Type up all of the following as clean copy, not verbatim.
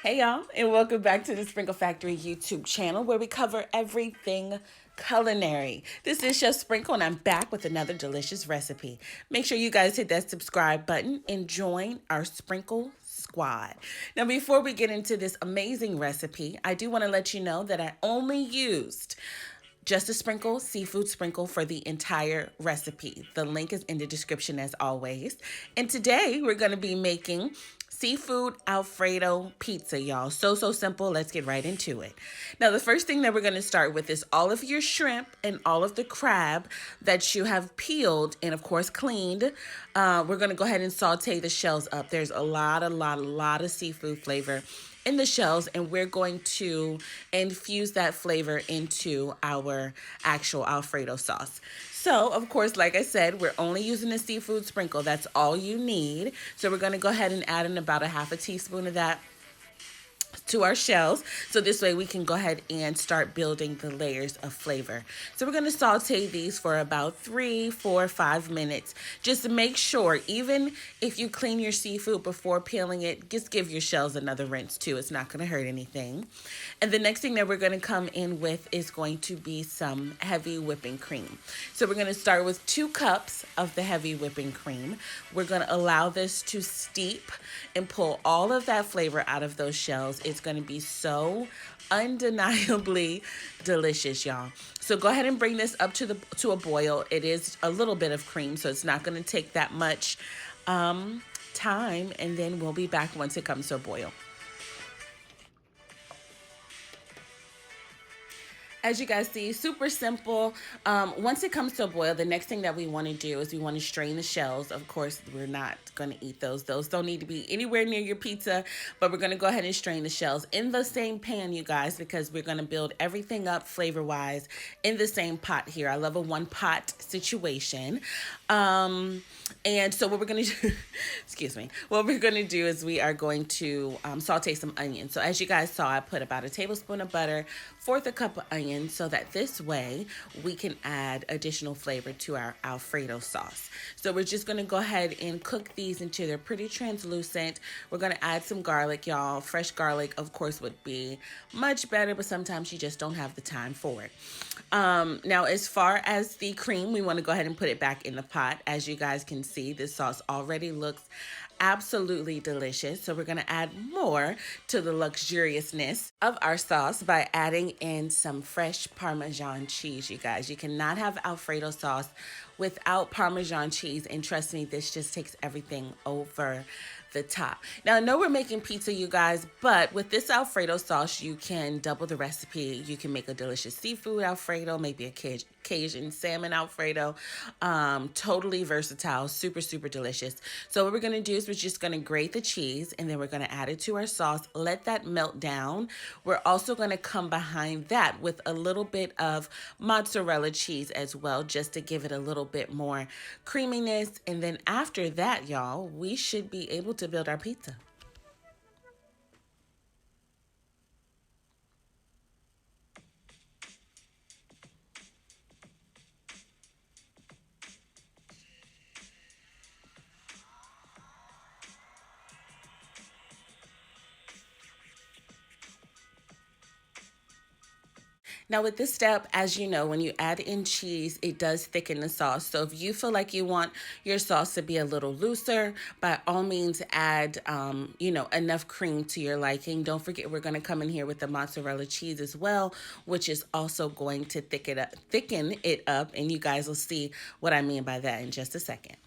Hey y'all, and welcome back to the Sprinkle Factory YouTube channel where we cover everything culinary. This is Chef Sprinkle, and I'm back with another delicious recipe. Make sure you guys hit that subscribe button and join our Sprinkle Squad. Now, before we get into this amazing recipe, I do want to let you know that I only used just a sprinkle, seafood sprinkle for the entire recipe. The link is in the description as always. And today we're going to be making seafood Alfredo pizza, y'all. So simple. Let's get right into it. Now, the first thing that we're going to start with is all of your shrimp and all of the crab that you have peeled and, of course, cleaned. We're going to go ahead and saute the shells up. There's a lot of seafood flavor in the shells, and we're going to infuse that flavor into our actual Alfredo sauce. So, of course, like I said, we're only using the seafood sprinkle. That's all you need. So we're going to go ahead and add in about a half a teaspoon of that to our shells, so this way we can go ahead and start building the layers of flavor. So we're going to saute these for about 3, 4, 5 minutes. Just to make sure, even if you clean your seafood before peeling it, just give your shells another rinse too. It's not going to hurt anything. And the next thing that we're going to come in with is going to be some heavy whipping cream. So we're going to start with 2 cups of the heavy whipping cream. We're going to allow this to steep and pull all of that flavor out of those shells. It's going to be so undeniably delicious, y'all. So go ahead and bring this up to a boil. It is a little bit of cream, so it's not going to take that much time, and then we'll be back once it comes to a boil. As you guys see, super simple. Once it comes to a boil, the next thing that we want to do is we want to strain the shells. Of course, we're not going to eat those. Those don't need to be anywhere near your pizza, but we're going to go ahead and strain the shells in the same pan, you guys, because we're going to build everything up flavor-wise in the same pot here. I love a one-pot situation. And so what we're going to do, excuse me, what we're going to do is we are going to saute some onions. So as you guys saw, I put about a tablespoon of butter, 1/4 cup of onion, so that this way we can add additional flavor to our Alfredo sauce. So we're just going to go ahead and cook these until they're pretty translucent. We're going to add some garlic, y'all. Fresh garlic, of course, would be much better, but sometimes you just don't have the time for it. Now, as far as the cream, we want to go ahead and put it back in the pot. As you guys can see, this sauce already looks absolutely delicious. So we're going to add more to the luxuriousness of our sauce by adding in some fresh Parmesan cheese, you guys. You cannot have Alfredo sauce without Parmesan cheese, and trust me, this just takes everything over the top. Now, I know we're making pizza, you guys, but with this Alfredo sauce, you can double the recipe. You can make a delicious seafood Alfredo, maybe a Cajun salmon Alfredo. Totally versatile, super delicious. So what we're going to do is we're just going to grate the cheese, and then we're going to add it to our sauce, let that melt down. We're also going to come behind that with a little bit of mozzarella cheese as well, just to give it a little bit more creaminess. And then after that, y'all, we should be able to build our pizza. Now with this step, as you know, when you add in cheese, it does thicken the sauce. So if you feel like you want your sauce to be a little looser, by all means add, enough cream to your liking. Don't forget, we're going to come in here with the mozzarella cheese as well, which is also going to thicken it up. And you guys will see what I mean by that in just a second.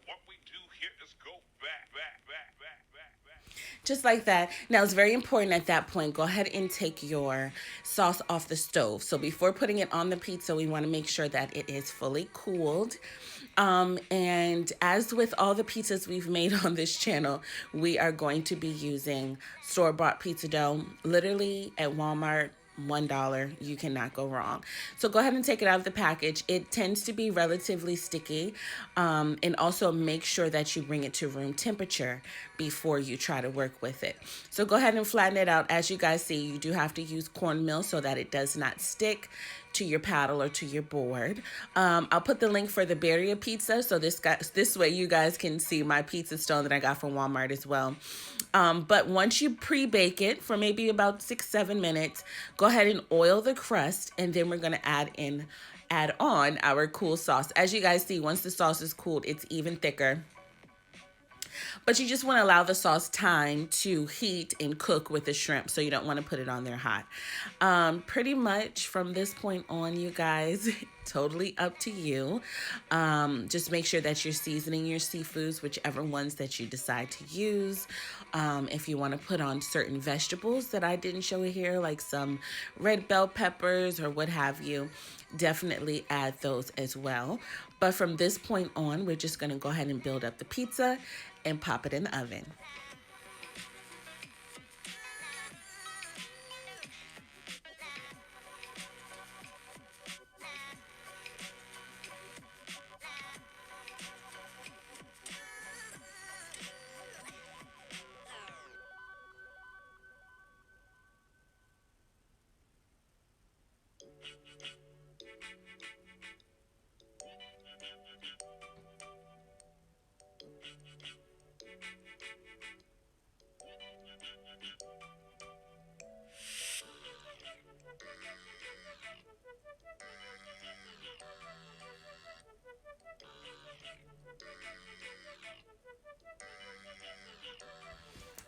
What we do here is go back. Just like that. Now, it's very important at that point, go ahead and take your sauce off the stove. So before putting it on the pizza, we want to make sure that it is fully cooled. And as with all the pizzas we've made on this channel, we are going to be using store-bought pizza dough, literally at Walmart, $1. You cannot go wrong. So go ahead and take it out of the package. It tends to be relatively sticky. And also make sure that you bring it to room temperature before you try to work with it. So go ahead and flatten it out. As you guys see, you do have to use cornmeal so that it does not stick to your paddle or to your board. I'll put the link for the birria pizza, so this way you guys can see my pizza stone that I got from Walmart as well. But once you pre-bake it for maybe about 6-7 minutes, go ahead and oil the crust, and then we're gonna add on our cool sauce. As you guys see, once the sauce is cooled, it's even thicker. But you just want to allow the sauce time to heat and cook with the shrimp, so you don't want to put it on there hot. Pretty much from this point on, you guys, totally up to you. Just make sure that you're seasoning your seafoods, whichever ones that you decide to use. If you want to put on certain vegetables that I didn't show here, like some red bell peppers or what have you, definitely add those as well. But from this point on, we're just going to go ahead and build up the pizza and pop it in the oven.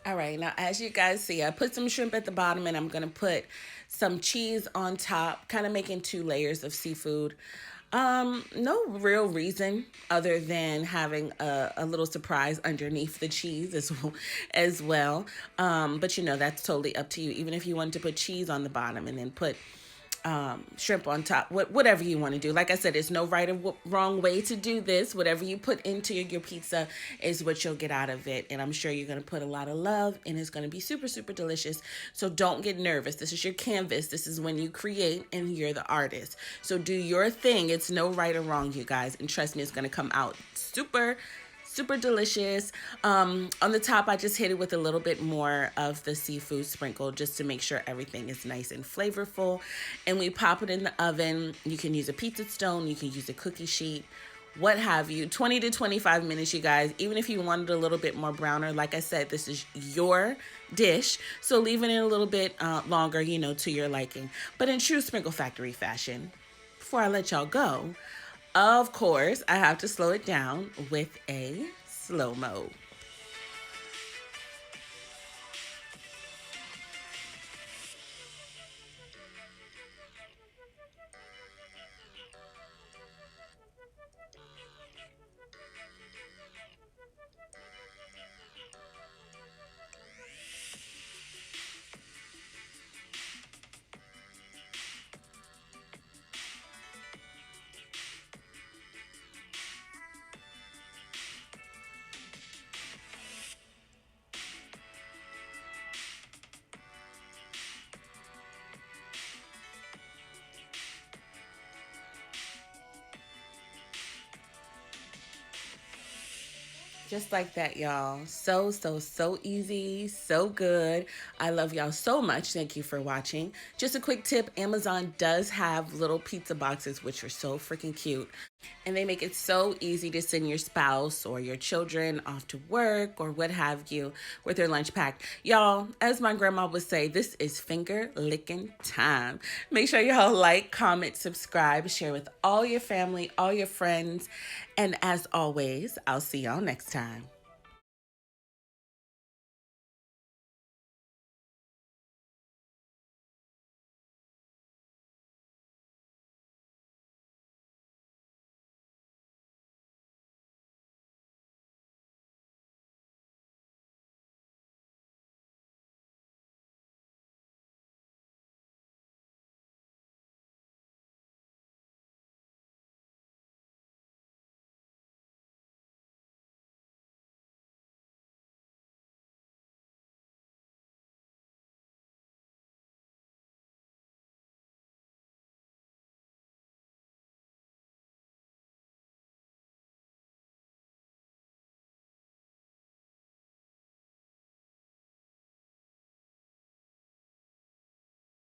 All right, now as you guys see, I put some shrimp at the bottom and I'm gonna put some cheese on top, kind of making 2 layers of seafood. No real reason other than having a little surprise underneath the cheese as well. But you know, that's totally up to you. Even if you wanted to put cheese on the bottom and then put shrimp on top, whatever you want to do. Like I said, there's no right or wrong way to do this. Whatever you put into your pizza is what you'll get out of it. And I'm sure you're going to put a lot of love, and it's going to be super, super delicious. So don't get nervous. This is your canvas. This is when you create and you're the artist. So do your thing. It's no right or wrong, you guys. And trust me, it's going to come out super delicious. On the top, I just hit it with a little bit more of the seafood sprinkle just to make sure everything is nice and flavorful. And we pop it in the oven. You can use a pizza stone, you can use a cookie sheet, what have you. 20 to 25 minutes, you guys. Even if you wanted a little bit more browner, like I said, this is your dish, so leaving it a little bit longer, you know, to your liking. But in true Sprinkle Factory fashion, before I let y'all go, of course, I have to slow it down with a slow-mo. Just like that, y'all. So easy, so good. I love y'all so much. Thank you for watching. Just a quick tip, Amazon does have little pizza boxes, which are so freaking cute. And they make it so easy to send your spouse or your children off to work or what have you with their lunch pack. Y'all, as my grandma would say, this is finger licking time. Make sure y'all like, comment, subscribe, share with all your family, all your friends. And as always, I'll see y'all next time.